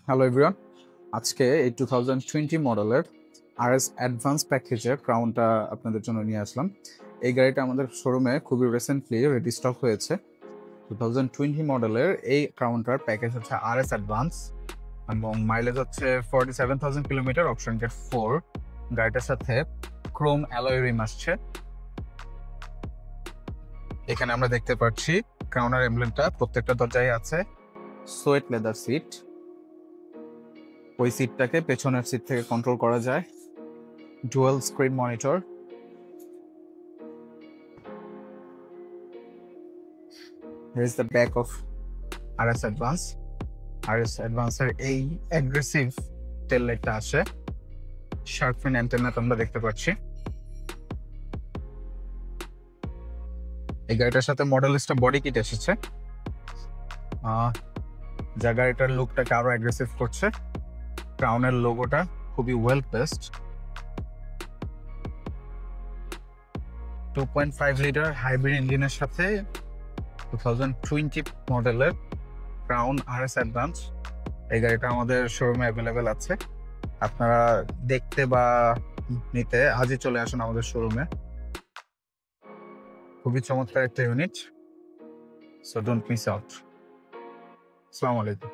Hello everyone, আজকে এই 2020 মডেলের আরএস অ্যাডভান্স প্যাকেজের ক্রাউনটা আপনাদের জন্য নিয়ে আসলাম। এই গাড়িটা আমাদের শোরুমে খুবই রিসেন্টলি রেডি স্টক হয়েছে। 2020 মডেলের এই ক্রাউনটার প্যাকেজ হচ্ছে আরএস অ্যাডভান্স এবং মাইলেজ হচ্ছে 47,000 কিলোমিটার, অপশন গেট 4। গাড়িটার সাথে ক্রোম অ্যালয় রিম আসছে। এখানে আমরা দেখতে পাচ্ছি ক্রাউনের এমব্লেমটা প্রত্যেকটা দরজায় আছে। সোয়েট লেদার সিট, ওই সিটটাকে পেছনের সিট থেকে কন্ট্রোল করা যায়। Dual screen monitor, here is the back of RS Advance. RS Advance এর এই অ্যাগ্রেসিভ টেল লাইটটা আসে, শার্ক ফিন অ্যান্টেনা আমরা দেখতে পাচ্ছি। এই গাড়িটার সাথে মডেলিস্টটা বডি কিট এসেছে, যা গাড়িটার লুকটাকে আরো অ্যাগ্রেসিভ করছে। ক্রাউনের লোগোটা খুবই ওয়েল প্লেসড। 2.5 লিটার হাইব্রিড ইঞ্জিনের সাথে 2020 মডেলের ক্রাউন আরএস অ্যাডভান্স। এই গাড়িটা আমাদের শোরুমে অ্যাভেলেবেল আছে। আপনারা দেখতে বা নিতে আজই চলে আসুন আমাদের শোরুমে। খুবই চমৎকার একটা unit, so don't miss out. আসসালামু আলাইকুম।